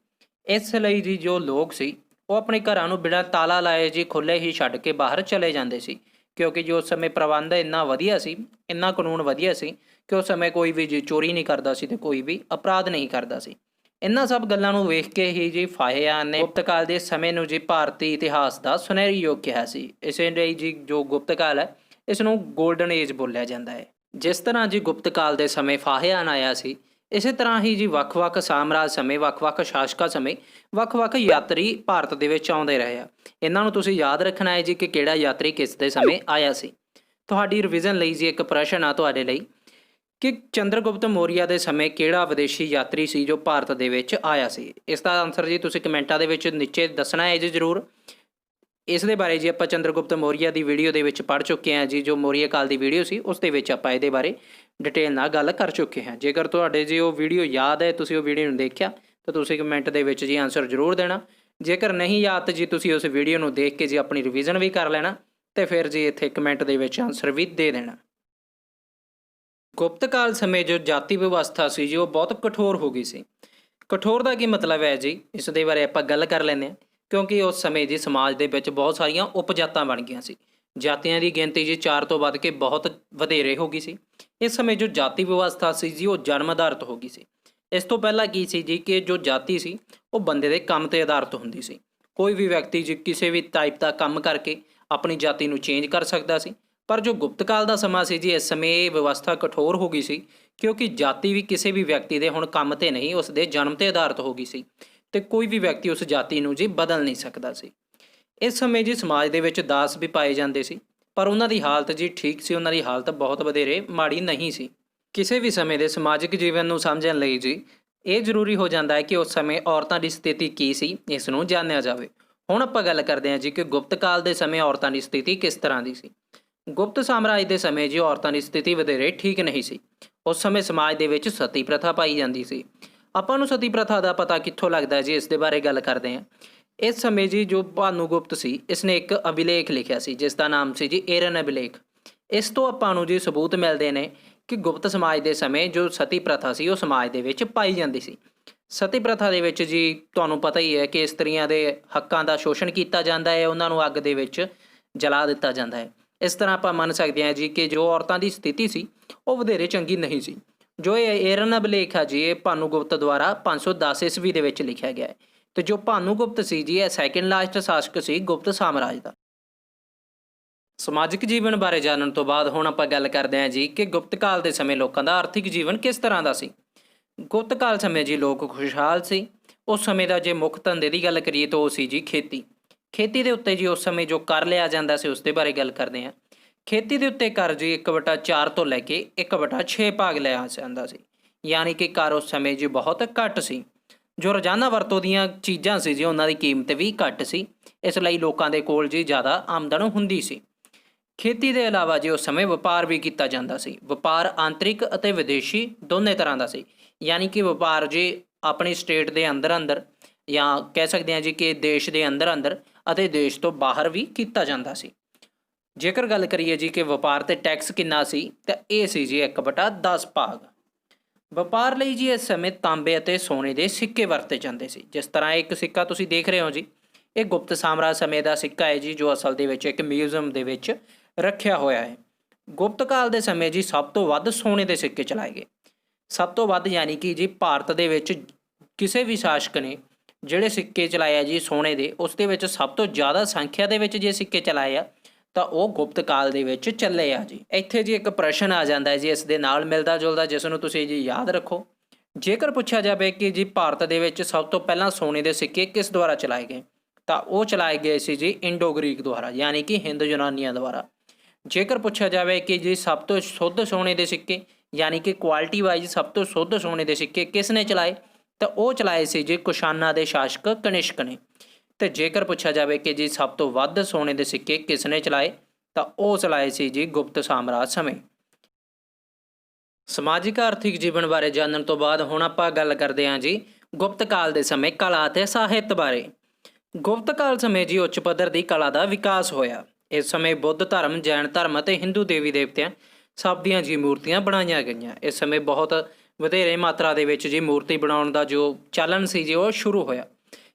ਇਸ ਲਈ ਜੀ ਜੋ ਲੋਕ ਸੀ, ਉਹ ਆਪਣੇ ਘਰਾਂ ਨੂੰ ਬਿਨਾਂ ਤਾਲਾ ਲਾਏ ਜੀ ਖੁੱਲ੍ਹੇ ਹੀ ਛੱਡ ਕੇ ਬਾਹਰ ਚਲੇ ਜਾਂਦੇ ਸੀ। ਕਿਉਂਕਿ ਜੋ ਉਸ ਸਮੇਂ ਪ੍ਰਬੰਧ ਇੰਨਾ ਵਧੀਆ ਸੀ, ਇੰਨਾ ਕਾਨੂੰਨ ਵਧੀਆ ਸੀ ਕਿ ਉਸ ਸਮੇਂ ਕੋਈ ਵੀ ਜੀ ਚੋਰੀ ਨਹੀਂ ਕਰਦਾ ਸੀ ਅਤੇ ਕੋਈ ਵੀ ਅਪਰਾਧ ਨਹੀਂ ਕਰਦਾ ਸੀ। ਇਹਨਾਂ ਸਭ ਗੱਲਾਂ ਨੂੰ ਵੇਖ ਕੇ ਹੀ ਜੀ ਫਾਹਿਆਨ ਨੇ ਗੁਪਤ ਕਾਲ ਦੇ ਸਮੇਂ ਨੂੰ ਜੀ ਭਾਰਤੀ ਇਤਿਹਾਸ ਦਾ ਸੁਨਹਿਰੀ ਯੁੱਗ ਕਿਹਾ ਸੀ। ਇਸੇ ਲਈ ਜੀ ਜੋ ਗੁਪਤ ਕਾਲ ਹੈ, ਇਸ ਨੂੰ ਗੋਲਡਨ ਏਜ ਬੋਲਿਆ ਜਾਂਦਾ ਹੈ। ਜਿਸ ਤਰ੍ਹਾਂ ਜੀ ਗੁਪਤ ਕਾਲ ਦੇ ਸਮੇਂ ਫਾਹਿਆਨ ਆਇਆ ਸੀ, ਇਸੇ ਤਰ੍ਹਾਂ ਹੀ ਜੀ ਵੱਖ-ਵੱਖ ਸਾਮਰਾਜ ਸਮੇਂ, ਵੱਖ-ਵੱਖ ਸ਼ਾਸਕਾਂ ਸਮੇਂ ਵੱਖ-ਵੱਖ ਯਾਤਰੀ ਭਾਰਤ ਦੇ ਵਿੱਚ ਆਉਂਦੇ ਰਹੇ ਆ। ਇਹਨਾਂ ਨੂੰ ਤੁਸੀਂ ਯਾਦ ਰੱਖਣਾ ਹੈ ਜੀ ਕਿ ਕਿਹੜਾ ਯਾਤਰੀ ਕਿਸ ਦੇ ਸਮੇਂ ਆਇਆ ਸੀ। ਤੁਹਾਡੀ ਰਿਵੀਜ਼ਨ ਲਈ ਜੀ ਇੱਕ ਪ੍ਰਸ਼ਨ ਆ ਤੁਹਾਡੇ ਲਈ ਕਿ ਚੰਦਰਗੁਪਤ ਮੌਰੀਆ ਦੇ ਸਮੇਂ ਕਿਹੜਾ ਵਿਦੇਸ਼ੀ ਯਾਤਰੀ ਸੀ ਜੋ ਭਾਰਤ ਦੇ ਵਿੱਚ ਆਇਆ ਸੀ। ਇਸ ਦਾ ਆਨਸਰ ਜੀ ਤੁਸੀਂ ਕਮੈਂਟਾਂ ਦੇ ਵਿੱਚ ਨੀਚੇ ਦੱਸਣਾ ਹੈ ਜੀ ਜ਼ਰੂਰ। ਇਸ ਦੇ ਬਾਰੇ ਜੀ ਆਪਾਂ ਚੰਦਰਗੁਪਤ ਮੌਰੀਆ ਦੀ ਵੀਡੀਓ ਦੇ ਵਿੱਚ ਪੜ੍ਹ ਚੁੱਕੇ ਹਾਂ ਜੀ। ਜੋ ਮੌਰੀਆ ਕਾਲ ਦੀ ਵੀਡੀਓ ਸੀ, ਉਸ ਦੇ ਵਿੱਚ ਆਪਾਂ ਇਹਦੇ ਬਾਰੇ ਡਿਟੇਲ ਨਾਲ ਗੱਲ ਕਰ ਚੁੱਕੇ ਹਾਂ। ਜੇਕਰ ਤੁਹਾਡੇ ਜੀ ਉਹ ਵੀਡੀਓ ਯਾਦ ਹੈ, ਤੁਸੀਂ ਉਹ ਵੀਡੀਓ ਨੂੰ ਦੇਖਿਆ, ਤਾਂ ਤੁਸੀਂ ਕਮੈਂਟ ਦੇ ਵਿੱਚ ਜੀ ਆਨਸਰ ਜ਼ਰੂਰ ਦੇਣਾ। ਜੇਕਰ ਨਹੀਂ ਯਾਦ ਤਾਂ ਜੀ ਤੁਸੀਂ ਉਸ ਵੀਡੀਓ ਨੂੰ ਦੇਖ ਕੇ ਜੀ ਆਪਣੀ ਰਿਵੀਜ਼ਨ ਵੀ ਕਰ ਲੈਣਾ ਅਤੇ ਫਿਰ ਜੀ ਇੱਥੇ ਕਮੈਂਟ ਦੇ ਵਿੱਚ ਆਨਸਰ ਵੀ ਦੇ ਦੇਣਾ। ਗੁਪਤ ਕਾਲ ਸਮੇਂ ਜੋ ਜਾਤੀ ਵਿਵਸਥਾ ਸੀ ਜੀ, ਉਹ ਬਹੁਤ ਕਠੋਰ ਹੋ ਗਈ ਸੀ। ਕਠੋਰ ਦਾ ਕੀ ਮਤਲਬ ਹੈ ਜੀ, ਇਸ ਦੇ ਬਾਰੇ ਆਪਾਂ ਗੱਲ ਕਰ ਲੈਂਦੇ ਹਾਂ। ਕਿਉਂਕਿ ਉਸ ਸਮੇਂ ਜੀ ਸਮਾਜ ਦੇ ਵਿੱਚ ਬਹੁਤ ਸਾਰੀਆਂ ਉਪਜਾਤਾਂ ਬਣ ਗਈਆਂ ਸੀ। ਜਾਤੀਆਂ ਦੀ ਗਿਣਤੀ ਜੀ 4 ਤੋਂ ਵੱਧ ਕੇ ਬਹੁਤ ਵਧੇਰੇ ਹੋ ਗਈ ਸੀ। ਇਸ ਸਮੇਂ ਜੋ ਜਾਤੀ ਵਿਵਸਥਾ ਸੀ ਜੀ, ਉਹ ਜਨਮ ਆਧਾਰਿਤ ਹੋ ਗਈ ਸੀ। ਇਸ ਤੋਂ ਪਹਿਲਾਂ ਕੀ ਸੀ ਜੀ ਕਿ ਜੋ ਜਾਤੀ ਸੀ, ਉਹ ਬੰਦੇ ਦੇ ਕੰਮ 'ਤੇ ਆਧਾਰਿਤ ਹੁੰਦੀ ਸੀ। ਕੋਈ ਵੀ ਵਿਅਕਤੀ ਜੀ ਕਿਸੇ ਵੀ ਟਾਈਪ ਦਾ ਕੰਮ ਕਰਕੇ ਆਪਣੀ ਜਾਤੀ ਨੂੰ ਚੇਂਜ ਕਰ ਸਕਦਾ ਸੀ। ਪਰ ਜੋ ਗੁਪਤ ਕਾਲ ਦਾ ਸਮਾਂ ਸੀ ਜੀ, ਇਸ ਸਮੇਂ ਇਹ ਵਿਵਸਥਾ ਕਠੋਰ ਹੋ ਗਈ ਸੀ। ਕਿਉਂਕਿ ਜਾਤੀ ਵੀ ਕਿਸੇ ਵੀ ਵਿਅਕਤੀ ਦੇ ਹੁਣ ਕੰਮ 'ਤੇ ਨਹੀਂ, ਉਸ ਦੇ ਜਨਮ 'ਤੇ ਆਧਾਰਿਤ ਹੋ ਗਈ ਸੀ ਅਤੇ ਕੋਈ ਵੀ ਵਿਅਕਤੀ ਉਸ ਜਾਤੀ ਨੂੰ ਜੀ ਬਦਲ ਨਹੀਂ ਸਕਦਾ ਸੀ। ਇਸ ਸਮੇਂ ਜੀ ਸਮਾਜ ਦੇ ਵਿੱਚ ਦਾਸ ਵੀ ਪਾਏ ਜਾਂਦੇ ਸੀ, ਪਰ ਉਹਨਾਂ ਦੀ ਹਾਲਤ ਜੀ ਠੀਕ ਸੀ। ਉਹਨਾਂ ਦੀ ਹਾਲਤ ਬਹੁਤ ਵਧੇਰੇ ਮਾੜੀ ਨਹੀਂ ਸੀ। ਕਿਸੇ ਵੀ ਸਮੇਂ ਦੇ ਸਮਾਜਿਕ ਜੀਵਨ ਨੂੰ ਸਮਝਣ ਲਈ ਜੀ ਇਹ ਜ਼ਰੂਰੀ ਹੋ ਜਾਂਦਾ ਹੈ ਕਿ ਉਸ ਸਮੇਂ ਔਰਤਾਂ ਦੀ ਸਥਿਤੀ ਕੀ ਸੀ, ਇਸ ਨੂੰ ਜਾਣਿਆ ਜਾਵੇ। ਹੁਣ ਆਪਾਂ ਗੱਲ ਕਰਦੇ ਹਾਂ ਜੀ ਕਿ ਗੁਪਤ ਕਾਲ ਦੇ ਸਮੇਂ ਔਰਤਾਂ ਦੀ ਸਥਿਤੀ ਕਿਸ ਤਰ੍ਹਾਂ ਦੀ ਸੀ। ਗੁਪਤ ਸਾਮਰਾਜ ਦੇ ਸਮੇਂ ਜੀ ਔਰਤਾਂ ਦੀ ਸਥਿਤੀ ਵਧੇਰੇ ਠੀਕ ਨਹੀਂ ਸੀ। ਉਸ ਸਮੇਂ ਸਮਾਜ ਦੇ ਵਿੱਚ ਸਤੀ ਪ੍ਰਥਾ ਪਾਈ ਜਾਂਦੀ ਸੀ। ਆਪਾਂ ਨੂੰ ਸਤੀ ਪ੍ਰਥਾ ਦਾ ਪਤਾ ਕਿੱਥੋਂ ਲੱਗਦਾ ਜੀ, ਇਸ ਦੇ ਬਾਰੇ ਗੱਲ ਕਰਦੇ ਹਾਂ। ਇਸ ਸਮੇਂ ਜੀ ਜੋ ਭਾਨੂ ਗੁਪਤ ਸੀ, ਇਸਨੇ ਇੱਕ ਅਭਿਲੇਖ ਲਿਖਿਆ ਸੀ ਜਿਸ ਦਾ ਨਾਮ ਸੀ ਜੀ ਏਰਨ ਅਭਿਲੇਖ। ਇਸ ਤੋਂ ਆਪਾਂ ਨੂੰ ਜੀ ਸਬੂਤ ਮਿਲਦੇ ਨੇ ਕਿ ਗੁਪਤ ਸਮਾਜ ਦੇ ਸਮੇਂ ਜੋ ਸਤੀ ਪ੍ਰਥਾ ਸੀ ਉਹ ਸਮਾਜ ਦੇ ਵਿੱਚ ਪਾਈ ਜਾਂਦੀ ਸੀ। ਸਤੀ ਪ੍ਰਥਾ ਦੇ ਵਿੱਚ ਜੀ ਤੁਹਾਨੂੰ ਪਤਾ ਹੀ ਹੈ ਕਿ ਇਸਤਰੀਆਂ ਦੇ ਹੱਕਾਂ ਦਾ ਸ਼ੋਸ਼ਣ ਕੀਤਾ ਜਾਂਦਾ ਹੈ, ਉਹਨਾਂ ਨੂੰ ਅੱਗ ਦੇ ਵਿੱਚ ਜਲਾ ਦਿੱਤਾ ਜਾਂਦਾ ਹੈ। ਇਸ ਤਰ੍ਹਾਂ ਆਪਾਂ ਮੰਨ ਸਕਦੇ ਹਾਂ ਜੀ ਕਿ ਜੋ ਔਰਤਾਂ ਦੀ ਸਥਿਤੀ ਸੀ ਉਹ ਵਧੇਰੇ ਚੰਗੀ ਨਹੀਂ ਸੀ। ਜੋ ਇਹ ਏਰਨ ਅਭਿਲੇਖ ਆ ਜੀ, ਇਹ ਭਾਨੂ ਗੁਪਤ ਦੁਆਰਾ 510 ਈਸਵੀ ਦੇ ਵਿੱਚ ਲਿਖਿਆ ਗਿਆ ਹੈ। ਤੇ ਜੋ ਭਾਨੂ ਗੁਪਤ ਸੀ ਜੀ, ਇਹ ਸੈਕਿੰਡ ਲਾਸਟ ਸ਼ਾਸਕ ਸੀ ਗੁਪਤ ਸਾਮਰਾਜ ਦਾ। ਸਮਾਜਿਕ ਜੀਵਨ ਬਾਰੇ ਜਾਣਨ ਤੋਂ ਬਾਅਦ ਹੁਣ ਆਪਾਂ ਗੱਲ ਕਰਦੇ ਹਾਂ ਜੀ ਕਿ ਗੁਪਤ ਕਾਲ ਦੇ ਸਮੇਂ ਲੋਕਾਂ ਦਾ ਆਰਥਿਕ ਜੀਵਨ ਕਿਸ ਤਰ੍ਹਾਂ ਦਾ ਸੀ। ਗੁਪਤ ਕਾਲ ਸਮੇਂ ਜੀ ਲੋਕ ਖੁਸ਼ਹਾਲ ਸੀ। ਉਸ ਸਮੇਂ ਦਾ ਜੇ ਮੁੱਖ ਧੰਦੇ ਦੀ ਗੱਲ ਕਰੀਏ ਤਾਂ ਉਹ ਸੀ ਜੀ ਖੇਤੀ। ਖੇਤੀ ਦੇ ਉੱਤੇ ਜੀ ਉਸ ਸਮੇਂ ਜੋ ਕਰ ਲਿਆ ਜਾਂਦਾ ਸੀ ਉਸ ਦੇ ਬਾਰੇ ਗੱਲ ਕਰਦੇ ਹਾਂ। ਖੇਤੀ ਦੇ ਉੱਤੇ ਕਰ ਜੀ 1/4 ਤੋਂ ਲੈ ਕੇ 1/6 ਭਾਗ ਲਿਆ ਜਾਂਦਾ ਸੀ, ਯਾਨੀ ਕਿ ਕਰ ਉਸ ਸਮੇਂ ਜੀ ਬਹੁਤ ਘੱਟ ਸੀ। ਜੋ ਰੋਜ਼ਾਨਾ ਵਰਤੋਂ ਦੀਆਂ ਚੀਜ਼ਾਂ ਸੀ ਜੀ ਉਹਨਾਂ ਦੀ ਕੀਮਤ ਵੀ ਘੱਟ ਸੀ, ਇਸ ਲਈ ਲੋਕਾਂ ਦੇ ਕੋਲ ਜੀ ਜ਼ਿਆਦਾ ਆਮਦਨ ਹੁੰਦੀ ਸੀ। ਖੇਤੀ ਦੇ ਇਲਾਵਾ ਜੀ ਉਸ ਸਮੇਂ ਵਪਾਰ ਵੀ ਕੀਤਾ ਜਾਂਦਾ ਸੀ। ਵਪਾਰ ਆਂਤਰਿਕ ਅਤੇ ਵਿਦੇਸ਼ੀ ਦੋਨੇ ਤਰ੍ਹਾਂ ਦਾ ਸੀ, ਯਾਨੀ ਕਿ ਵਪਾਰ ਜੀ ਆਪਣੀ ਸਟੇਟ ਦੇ ਅੰਦਰ ਅੰਦਰ ਜਾਂ ਕਹਿ ਸਕਦੇ ਹਾਂ ਜੀ ਕਿ ਦੇਸ਼ ਦੇ ਅੰਦਰ ਅੰਦਰ ਅਤੇ ਦੇਸ਼ ਤੋਂ ਬਾਹਰ ਵੀ ਕੀਤਾ ਜਾਂਦਾ ਸੀ। ਜੇਕਰ ਗੱਲ ਕਰੀਏ ਜੀ ਕਿ ਵਪਾਰ ਤੇ ਟੈਕਸ ਕਿੰਨਾ ਸੀ, ਤਾਂ ਇਹ ਸੀ ਜੀ 1/10 ਭਾਗ। ਵਪਾਰ ਲਈ ਜੀ ਇਸ ਸਮੇਂ ਤਾਂਬੇ ਅਤੇ ਸੋਨੇ ਦੇ ਸਿੱਕੇ ਵਰਤੇ ਜਾਂਦੇ ਸੀ। ਜਿਸ ਤਰ੍ਹਾਂ ਇੱਕ ਸਿੱਕਾ ਤੁਸੀਂ ਦੇਖ ਰਹੇ ਹੋ ਜੀ, ਇਹ ਗੁਪਤ ਸਾਮਰਾਜ ਸਮੇਂ ਦਾ ਸਿੱਕਾ ਹੈ ਜੀ, ਜੋ ਅਸਲ ਦੇ ਵਿੱਚ ਇੱਕ ਮਿਊਜ਼ੀਅਮ ਦੇ ਵਿੱਚ ਰੱਖਿਆ ਹੋਇਆ ਹੈ। ਗੁਪਤ ਕਾਲ ਦੇ ਸਮੇਂ ਜੀ ਸਭ ਤੋਂ ਵੱਧ ਸੋਨੇ ਦੇ ਸਿੱਕੇ ਚਲਾਏ ਗਏ। ਸਭ ਤੋਂ ਵੱਧ ਯਾਨੀ ਕਿ ਜੀ ਭਾਰਤ ਦੇ ਵਿੱਚ ਕਿਸੇ ਵੀ ਸ਼ਾਸਕ ਨੇ ਜਿਹੜੇ ਸਿੱਕੇ ਚਲਾਏ ਆ ਜੀ ਸੋਨੇ ਦੇ, ਉਸ ਦੇ ਵਿੱਚ ਸਭ ਤੋਂ ਜ਼ਿਆਦਾ ਸੰਖਿਆ ਦੇ ਵਿੱਚ ਜੇ ਸਿੱਕੇ ਚਲਾਏ ਆ ਤਾਂ ਉਹ ਗੁਪਤ ਕਾਲ ਦੇ ਵਿੱਚ ਚੱਲੇ ਆ ਜੀ। ਇੱਥੇ ਜੀ ਇੱਕ ਪ੍ਰਸ਼ਨ ਆ ਜਾਂਦਾ ਹੈ ਜੀ ਇਸ ਦੇ ਨਾਲ ਮਿਲਦਾ ਜੁਲਦਾ, ਜਿਸ ਨੂੰ ਤੁਸੀਂ ਜੀ ਯਾਦ ਰੱਖੋ। ਜੇਕਰ ਪੁੱਛਿਆ ਜਾਵੇ ਕਿ ਜੀ ਭਾਰਤ ਦੇ ਵਿੱਚ ਸਭ ਤੋਂ ਪਹਿਲਾਂ ਸੋਨੇ ਦੇ ਸਿੱਕੇ ਕਿਸ ਦੁਆਰਾ ਚਲਾਏ ਗਏ, ਤਾਂ ਉਹ ਚਲਾਏ ਗਏ ਸੀ ਜੀ ਇੰਡੋ ਗ੍ਰੀਕ ਦੁਆਰਾ, ਯਾਨੀ ਕਿ ਹਿੰਦ ਯੂਨਾਨੀਆਂ ਦੁਆਰਾ। ਜੇਕਰ ਪੁੱਛਿਆ ਜਾਵੇ ਕਿ ਜੀ ਸਭ ਤੋਂ ਸ਼ੁੱਧ ਸੋਨੇ ਦੇ ਸਿੱਕੇ ਯਾਨੀ ਕਿ ਕੁਆਲਿਟੀ ਵਾਈਜ਼ ਸਭ ਤੋਂ ਸ਼ੁੱਧ ਸੋਨੇ ਦੇ ਸਿੱਕੇ ਕਿਸ ਨੇ ਚਲਾਏ, ਤਾਂ ਉਹ ਚਲਾਏ ਸੀ ਜੀ ਕੁਸ਼ਾਨਾਂ ਦੇ ਸ਼ਾਸਕ ਕਨਿਸ਼ਕ ਨੇ। ਤੇ ਜੇਕਰ ਪੁੱਛਿਆ ਜਾਵੇ ਕਿ ਜੀ ਸਭ ਤੋਂ ਵੱਧ ਸੋਨੇ ਦੇ ਸਿੱਕੇ ਕਿਸ ਨੇ ਚਲਾਏ, ਤਾਂ ਉਹ ਚਲਾਏ ਸੀ ਜੀ ਗੁਪਤ ਸਾਮਰਾਜ ਸਮੇਂ। ਸਮਾਜਿਕ ਆਰਥਿਕ ਜੀਵਨ ਬਾਰੇ ਜਾਣਨ ਤੋਂ ਬਾਅਦ ਹੁਣ ਆਪਾਂ ਗੱਲ ਕਰਦੇ ਹਾਂ ਜੀ ਗੁਪਤ ਕਾਲ ਦੇ ਸਮੇਂ ਕਲਾ ਅਤੇ ਸਾਹਿਤ ਬਾਰੇ। ਗੁਪਤ ਕਾਲ ਸਮੇਂ ਜੀ ਉੱਚ ਪੱਧਰ ਦੀ ਕਲਾ ਦਾ ਵਿਕਾਸ ਹੋਇਆ। ਇਸ ਸਮੇਂ ਬੁੱਧ ਧਰਮ, ਜੈਨ ਧਰਮ ਅਤੇ ਹਿੰਦੂ ਦੇਵੀ ਦੇਵਤਿਆਂ ਸਭ ਦੀਆਂ ਜੀ ਮੂਰਤੀਆਂ ਬਣਾਈਆਂ ਗਈਆਂ। ਇਸ ਸਮੇਂ ਬਹੁਤ ਵਧੇਰੇ ਮਾਤਰਾ ਦੇ ਵਿੱਚ ਜੀ ਮੂਰਤੀ ਬਣਾਉਣ ਦਾ ਜੋ ਚੱਲਣ ਸੀ ਜੀ ਉਹ ਸ਼ੁਰੂ ਹੋਇਆ।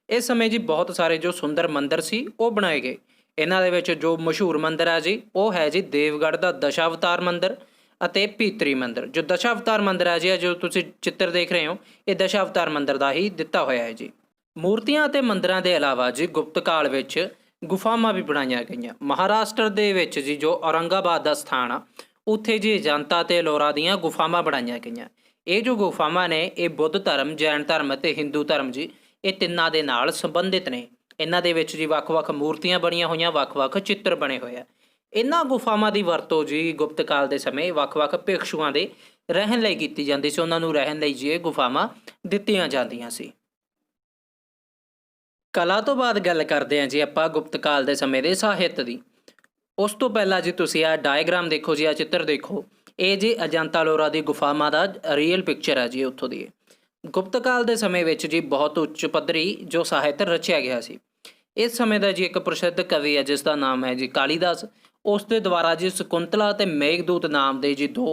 ਇਸ ਸਮੇਂ ਜੀ ਬਹੁਤ ਸਾਰੇ ਜੋ ਸੁੰਦਰ ਮੰਦਰ ਸੀ ਉਹ ਬਣਾਏ ਗਏ। ਇਹਨਾਂ ਦੇ ਵਿੱਚ ਜੋ ਮਸ਼ਹੂਰ ਮੰਦਰ ਹੈ ਜੀ ਉਹ ਹੈ ਜੀ ਦੇਵਗੜ੍ਹ ਦਾ ਦਸ਼ਾਵਤਾਰ ਮੰਦਰ ਅਤੇ ਭੀਤਰੀ ਮੰਦਰ। ਜੋ ਦਸ਼ਾਵਤਾਰ ਮੰਦਰ ਹੈ ਜੀ, ਜੋ ਤੁਸੀਂ ਚਿੱਤਰ ਦੇਖ ਰਹੇ ਹੋ, ਇਹ ਦਸ਼ਾਵਤਾਰ ਮੰਦਰ ਦਾ ਹੀ ਦਿੱਤਾ ਹੋਇਆ ਹੈ ਜੀ। ਮੂਰਤੀਆਂ ਅਤੇ ਮੰਦਰਾਂ ਦੇ ਇਲਾਵਾ ਜੀ ਗੁਪਤ ਕਾਲ ਵਿੱਚ ਗੁਫਾਵਾਂ ਵੀ ਬਣਾਈਆਂ ਗਈਆਂ। ਮਹਾਰਾਸ਼ਟਰ ਦੇ ਵਿੱਚ ਜੀ ਜੋ ਔਰੰਗਾਬਾਦ ਦਾ ਸਥਾਨ ਆ, ਉੱਥੇ ਜੀ ਅਜੰਤਾ ਅਤੇ ਐਲੋਰਾ ਦੀਆਂ ਗੁਫਾਵਾਂ ਬਣਾਈਆਂ ਗਈਆਂ। ਇਹ ਜੋ ਗੁਫਾਵਾਂ ਨੇ ਇਹ ਬੁੱਧ ਧਰਮ, ਜੈਨ ਧਰਮ ਅਤੇ ਹਿੰਦੂ ਧਰਮ ਜੀ ਇਹ ਤਿੰਨਾਂ ਦੇ ਨਾਲ ਸੰਬੰਧਿਤ ਨੇ। ਇਹਨਾਂ ਦੇ ਵਿੱਚ ਜੀ ਵੱਖ-ਵੱਖ ਮੂਰਤੀਆਂ ਬਣੀਆਂ ਹੋਈਆਂ, ਵੱਖ-ਵੱਖ ਚਿੱਤਰ ਬਣੇ ਹੋਏ ਆ। ਇਹਨਾਂ ਗੁਫਾਵਾਂ ਦੀ ਵਰਤੋਂ ਜੀ ਗੁਪਤ ਕਾਲ ਦੇ ਸਮੇਂ ਵੱਖ-ਵੱਖ ਭਿਕਸ਼ੂਆਂ ਦੇ ਰਹਿਣ ਲਈ ਕੀਤੀ ਜਾਂਦੀ ਸੀ। ਉਹਨਾਂ ਨੂੰ ਰਹਿਣ ਲਈ ਜੀ ਇਹ ਗੁਫਾਵਾਂ ਦਿੱਤੀਆਂ ਜਾਂਦੀਆਂ ਸੀ। ਕਲਾ ਤੋਂ ਬਾਅਦ ਗੱਲ ਕਰਦੇ ਹਾਂ ਜੀ ਆਪਾਂ ਗੁਪਤ ਕਾਲ ਦੇ ਸਮੇਂ ਦੇ ਸਾਹਿਤ ਦੀ। ਉਸ ਤੋਂ ਪਹਿਲਾਂ ਜੀ ਤੁਸੀਂ ਆਹ ਡਾਇਗਰਾਮ ਦੇਖੋ ਜੀ, ਆਹ ਚਿੱਤਰ ਦੇਖੋ, ਇਹ ਜੀ ਅਜੰਤਾ ਐਲੋਰਾ ਦੀ ਗੁਫਾਵਾਂ ਦਾ ਰੀਅਲ ਪਿਕਚਰ ਹੈ ਜੀ ਉੱਥੋਂ ਦੀ। ਗੁਪਤ ਕਾਲ ਦੇ ਸਮੇਂ ਵਿੱਚ ਜੀ ਬਹੁਤ ਉੱਚ ਪੱਧਰੀ ਜੋ ਸਾਹਿਤ ਰਚਿਆ ਗਿਆ ਸੀ। ਇਸ ਸਮੇਂ ਦਾ ਜੀ ਇੱਕ ਪ੍ਰਸਿੱਧ ਕਵੀ ਹੈ ਜਿਸ ਦਾ ਨਾਮ ਹੈ ਜੀ ਕਾਲੀਦਾਸ। ਉਸ ਦੇ ਦੁਆਰਾ ਜੀ ਸ਼ਕੁੰਤਲਾ ਅਤੇ ਮੇਘਦੂਤ ਨਾਮ ਦੇ ਜੀ 2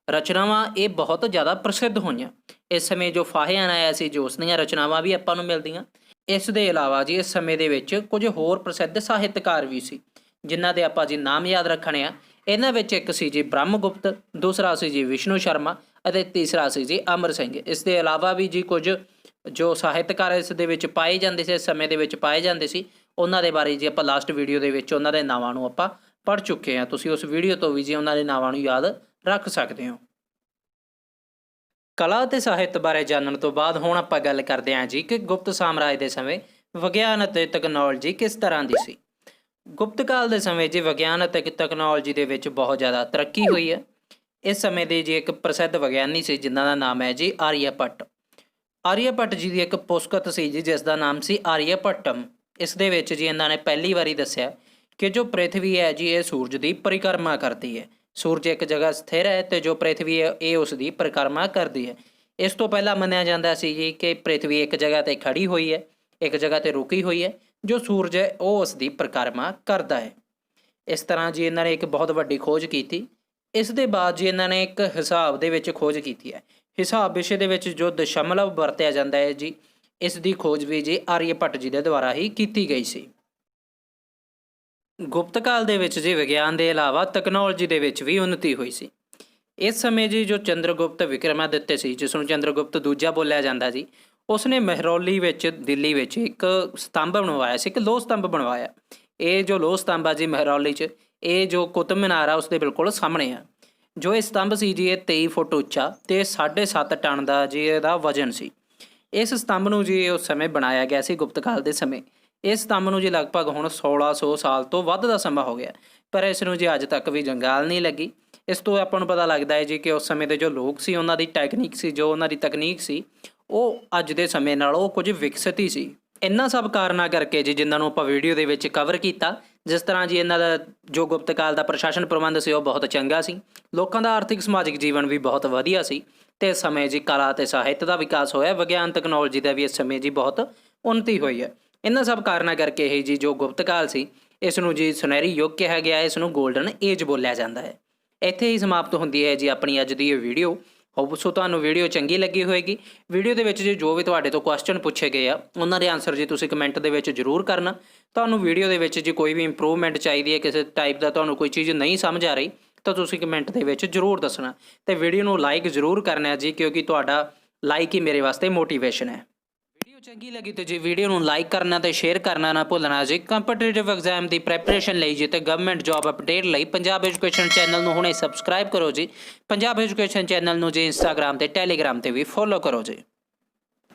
ਰਚਨਾਵਾਂ ਇਹ ਬਹੁਤ ਜ਼ਿਆਦਾ ਪ੍ਰਸਿੱਧ ਹੋਈਆਂ। ਇਸ ਸਮੇਂ ਜੋ ਫਾਹਿਆਨ ਆਇਆ ਸੀ ਜੋ ਉਸ ਦੀਆਂ ਰਚਨਾਵਾਂ ਵੀ ਆਪਾਂ ਨੂੰ ਮਿਲਦੀਆਂ। ਇਸ ਦੇ ਇਲਾਵਾ ਜੀ ਇਸ ਸਮੇਂ ਦੇ ਵਿੱਚ ਕੁਝ ਹੋਰ ਪ੍ਰਸਿੱਧ ਸਾਹਿਤਕਾਰ ਵੀ ਸੀ ਜਿਨ੍ਹਾਂ ਦੇ ਆਪਾਂ ਜੀ ਨਾਮ ਯਾਦ ਰੱਖਣੇ ਆ। ਇਹਨਾਂ ਵਿੱਚ ਇੱਕ ਸੀ ਜੀ ਬ੍ਰਹਮਗੁਪਤ, ਦੂਸਰਾ ਸੀ ਜੀ ਵਿਸ਼ਨੂੰ ਸ਼ਰਮਾ ਅਤੇ ਤੀਸਰਾ ਸੀ ਜੀ ਅਮਰ ਸਿੰਘ। ਇਸ ਦੇ ਇਲਾਵਾ ਵੀ ਜੀ ਕੁਝ ਜੋ ਸਾਹਿਤਕਾਰ ਇਸ ਦੇ ਵਿੱਚ ਪਾਏ ਜਾਂਦੇ ਸੀ, ਇਸ ਸਮੇਂ ਦੇ ਵਿੱਚ ਪਾਏ ਜਾਂਦੇ ਸੀ, ਉਹਨਾਂ ਦੇ ਬਾਰੇ ਜੀ ਆਪਾਂ ਲਾਸਟ ਵੀਡੀਓ ਦੇ ਵਿੱਚ ਉਹਨਾਂ ਦੇ ਨਾਵਾਂ ਨੂੰ ਆਪਾਂ ਪੜ੍ਹ ਚੁੱਕੇ ਹਾਂ। ਤੁਸੀਂ ਉਸ ਵੀਡੀਓ ਤੋਂ ਵੀ ਜੀ ਉਹਨਾਂ ਦੇ ਨਾਵਾਂ ਨੂੰ ਯਾਦ ਰੱਖ ਸਕਦੇ ਹੋ। ਕਲਾ ਅਤੇ ਸਾਹਿਤ ਬਾਰੇ ਜਾਣਨ ਤੋਂ ਬਾਅਦ ਹੁਣ ਆਪਾਂ ਗੱਲ ਕਰਦੇ ਹਾਂ ਜੀ ਕਿ ਗੁਪਤ ਸਾਮਰਾਜ ਦੇ ਸਮੇਂ ਵਿਗਿਆਨ ਅਤੇ ਤਕਨਾਲੋਜੀ ਕਿਸ ਤਰ੍ਹਾਂ ਦੀ ਸੀ। ਗੁਪਤ ਕਾਲ ਦੇ ਸਮੇਂ ਜੀ ਵਿਗਿਆਨ ਅਤੇ ਤਕਨਾਲੋਜੀ ਦੇ ਵਿੱਚ ਬਹੁਤ ਜ਼ਿਆਦਾ ਤਰੱਕੀ ਹੋਈ ਹੈ। ਇਸ ਸਮੇਂ ਦੇ ਜੀ ਇੱਕ ਪ੍ਰਸਿੱਧ ਵਿਗਿਆਨੀ ਸੀ ਜਿਨ੍ਹਾਂ ਦਾ ਨਾਮ ਹੈ ਜੀ ਆਰੀਆ ਭੱਟ। ਆਰੀਆ ਭੱਟ ਜੀ ਦੀ ਇੱਕ ਪੁਸਤਕ ਸੀ ਜੀ ਜਿਸ ਦਾ ਨਾਮ ਸੀ ਆਰੀਆ ਭੱਟਮ। ਇਸ ਦੇ ਵਿੱਚ ਜੀ ਇਹਨਾਂ ਨੇ ਪਹਿਲੀ ਵਾਰੀ ਦੱਸਿਆ ਕਿ ਜੋ ਪ੍ਰਿਥਵੀ ਹੈ ਜੀ ਇਹ ਸੂਰਜ ਦੀ ਪਰਿਕਰਮਾ ਕਰਦੀ ਹੈ। ਸੂਰਜ ਇੱਕ ਜਗ੍ਹਾ ਸਥਿਰ ਹੈ ਤੇ ਜੋ ਪ੍ਰਿਥਵੀ ਹੈ ਇਹ ਉਸ ਦੀ ਪਰਿਕਰਮਾ ਕਰਦੀ ਹੈ। ਇਸ ਤੋਂ ਪਹਿਲਾਂ ਮੰਨਿਆ ਜਾਂਦਾ ਸੀ ਜੀ ਕਿ ਪ੍ਰਿਥਵੀ ਇੱਕ ਜਗ੍ਹਾ 'ਤੇ ਖੜੀ ਹੋਈ ਹੈ, ਇੱਕ ਜਗ੍ਹਾ 'ਤੇ ਰੁਕੀ ਹੋਈ ਹੈ, ਜੋ ਸੂਰਜ ਹੈ ਉਹ ਉਸ ਦੀ ਪਰਿਕਰਮਾ ਕਰਦਾ ਹੈ। ਇਸ ਤਰ੍ਹਾਂ ਜੀ ਇਹਨਾਂ ਨੇ ਇੱਕ ਬਹੁਤ ਵੱਡੀ ਖੋਜ ਕੀਤੀ। ਇਸ ਦੇ ਬਾਅਦ ਜੀ ਇਹਨਾਂ ਨੇ ਇੱਕ ਹਿਸਾਬ ਦੇ ਵਿੱਚ ਖੋਜ ਕੀਤੀ ਹੈ। ਹਿਸਾਬ ਵਿਸ਼ੇ ਦੇ ਵਿੱਚ ਜੋ ਦਸ਼ਮਲਵ ਵਰਤਿਆ ਜਾਂਦਾ ਹੈ ਜੀ, ਇਸ ਦੀ ਖੋਜ ਵੀ ਜੀ ਆਰੀਆਭੱਟ ਜੀ ਦੇ ਦੁਆਰਾ ਹੀ ਕੀਤੀ ਗਈ ਸੀ। ਗੁਪਤ ਕਾਲ ਦੇ ਵਿੱਚ ਜੀ ਵਿਗਿਆਨ ਦੇ ਇਲਾਵਾ ਤਕਨੋਲੋਜੀ ਦੇ ਵਿੱਚ ਵੀ ਉੱਨਤੀ ਹੋਈ ਸੀ। ਇਸ ਸਮੇਂ ਜੀ ਜੋ ਚੰਦਰਗੁਪਤ ਵਿਕਰਮਾਦਿੱਤ ਸੀ, ਜਿਸ ਨੂੰ ਚੰਦਰਗੁਪਤ ਦੂਜਾ ਬੋਲਿਆ ਜਾਂਦਾ ਜੀ, ਉਸਨੇ ਮਹਿਰੌਲੀ ਵਿੱਚ ਦਿੱਲੀ ਵਿੱਚ ਇੱਕ ਸਤੰਭ ਬਣਵਾਇਆ ਸੀ, ਇੱਕ ਲੋਹ ਸਤੰਭ ਬਣਵਾਇਆ। ਇਹ ਜੋ ਲੋਹ ਸਤੰਭ ਆ ਜੀ ਮਹਿਰੌਲੀ 'ਚ, ਇਹ ਜੋ ਕੁਤਬ ਮੀਨਾਰ ਆ ਉਸ ਦੇ ਬਿਲਕੁਲ ਸਾਹਮਣੇ ਆ। ਜੋ ਇਹ ਸਤੰਭ ਸੀ ਜੀ ਇਹ 23 ਫੁੱਟ ਉੱਚਾ ਤੇ 7.5 ਟਨ ਦਾ ਜੀ ਇਹਦਾ ਵਜ਼ਨ ਸੀ। ਇਸ ਸਤੰਭ ਨੂੰ ਜੀ ਉਸ ਸਮੇਂ ਬਣਾਇਆ ਗਿਆ ਸੀ ਗੁਪਤ ਕਾਲ ਦੇ ਸਮੇਂ। ਇਸ ਸਤੰਭ ਨੂੰ ਜੀ ਲਗਭਗ ਹੁਣ 1600 ਸਾਲ ਤੋਂ ਵੱਧ ਦਾ ਸਮਾਂ ਹੋ ਗਿਆ, ਪਰ ਇਸ ਨੂੰ ਜੀ ਅੱਜ ਤੱਕ ਵੀ ਜੰਗਾਲ ਨਹੀਂ ਲੱਗੀ। ਇਸ ਤੋਂ ਆਪਾਂ ਨੂੰ ਪਤਾ ਲੱਗਦਾ ਹੈ ਜੀ ਕਿ ਉਸ ਸਮੇਂ ਦੇ ਜੋ ਲੋਕ ਸੀ ਉਹਨਾਂ ਦੀ ਟੈਕਨੀਕ ਸੀ, ਜੋ ਉਹਨਾਂ ਦੀ ਤਕਨੀਕ ਸੀ, ਉਹ ਅੱਜ ਦੇ ਸਮੇਂ ਨਾਲੋਂ ਕੁਝ ਵਿਕਸਿਤ ਹੀ ਸੀ। ਇਹਨਾਂ ਸਭ ਕਾਰਨਾਂ ਕਰਕੇ ਜੀ ਜਿਨ੍ਹਾਂ ਨੂੰ ਆਪਾਂ ਵੀਡੀਓ ਦੇ ਵਿੱਚ ਕਵਰ ਕੀਤਾ, ਜਿਸ ਤਰ੍ਹਾਂ ਜੀ ਇਹਨਾਂ ਦਾ ਜੋ ਗੁਪਤ ਕਾਲ ਦਾ ਪ੍ਰਸ਼ਾਸਨ ਪ੍ਰਬੰਧ ਸੀ ਉਹ ਬਹੁਤ ਚੰਗਾ ਸੀ, ਲੋਕਾਂ ਦਾ ਆਰਥਿਕ ਸਮਾਜਿਕ ਜੀਵਨ ਵੀ ਬਹੁਤ ਵਧੀਆ ਸੀ, ਅਤੇ ਇਸ ਸਮੇਂ ਜੀ ਕਲਾ ਅਤੇ ਸਾਹਿਤ ਦਾ ਵਿਕਾਸ ਹੋਇਆ, ਵਿਗਿਆਨ ਤਕਨੋਲੋਜੀ ਦਾ ਵੀ ਇਸ ਸਮੇਂ ਜੀ ਬਹੁਤ ਉੱਨਤੀ ਹੋਈ ਹੈ। ਇਹਨਾਂ ਸਭ ਕਾਰਨਾਂ ਕਰਕੇ ਇਹ ਜੀ ਜੋ ਗੁਪਤ ਕਾਲ ਸੀ ਇਸ ਨੂੰ ਜੀ ਸੁਨਹਿਰੀ ਯੁੱਗ ਕਿਹਾ ਗਿਆ, ਇਸ ਨੂੰ ਗੋਲਡਨ ਏਜ ਬੋਲਿਆ ਜਾਂਦਾ ਹੈ। ਇੱਥੇ ਹੀ ਸਮਾਪਤ ਹੁੰਦੀ ਹੈ ਜੀ ਆਪਣੀ ਅੱਜ ਦੀ ਇਹ ਵੀਡੀਓ। ਹੋਪ ਸੋ ਤੁਹਾਨੂੰ ਵੀਡੀਓ ਚੰਗੀ ਲੱਗੀ ਹੋਏਗੀ। ਵੀਡੀਓ ਦੇ ਵਿੱਚ ਜੀ ਜੋ ਵੀ ਤੁਹਾਡੇ ਤੋਂ ਕੁਐਸਚਨ ਪੁੱਛੇ ਗਏ ਆ ਉਹਨਾਂ ਦੇ ਆਨਸਰ ਜੀ ਤੁਸੀਂ ਕਮੈਂਟ ਦੇ ਵਿੱਚ ਜ਼ਰੂਰ ਕਰਨਾ। ਤੁਹਾਨੂੰ ਵੀਡੀਓ ਦੇ ਵਿੱਚ ਜੀ ਕੋਈ ਵੀ ਇੰਪਰੂਵਮੈਂਟ ਚਾਹੀਦੀ ਹੈ, ਕਿਸੇ ਟਾਈਪ ਦਾ ਤੁਹਾਨੂੰ ਕੋਈ ਚੀਜ਼ ਨਹੀਂ ਸਮਝ ਆ ਰਹੀ, ਤਾਂ ਤੁਸੀਂ ਕਮੈਂਟ ਦੇ ਵਿੱਚ ਜ਼ਰੂਰ ਦੱਸਣਾ, ਅਤੇ ਵੀਡੀਓ ਨੂੰ ਲਾਈਕ ਜ਼ਰੂਰ ਕਰਨਾ ਜੀ, ਕਿਉਂਕਿ ਤੁਹਾਡਾ ਲਾਈਕ ਹੀ ਮੇਰੇ ਵਾਸਤੇ ਮੋਟੀਵੇਸ਼ਨ ਹੈ। ਵੀਡੀਓ ਚੰਗੀ ਲੱਗੀ ਤਾਂ ਜੀ ਵੀਡੀਓ ਨੂੰ ਲਾਈਕ ਕਰਨਾ ਤੇ ਸ਼ੇਅਰ ਕਰਨਾ ਨਾ ਭੁੱਲਣਾ ਜੀ। ਕੰਪੀਟੀਟਿਵ ਐਗਜ਼ਾਮ ਦੀ ਪ੍ਰੈਪਰੇਸ਼ਨ ਲਈ ਜੀ ਤੇ ਗਵਰਨਮੈਂਟ ਜੌਬ ਅਪਡੇਟ ਲਈ ਪੰਜਾਬ ਐਜੂਕੇਸ਼ਨ ਚੈਨਲ ਨੂੰ ਹੁਣੇ ਸਬਸਕ੍ਰਾਈਬ ਕਰੋ ਜੀ। ਪੰਜਾਬ ਐਜੂਕੇਸ਼ਨ ਚੈਨਲ ਨੂੰ ਜੀ ਇੰਸਟਾਗ੍ਰਾਮ ਤੇ ਟੈਲੀਗ੍ਰਾਮ ਤੇ ਵੀ ਫੋਲੋ ਕਰੋ ਜੀ।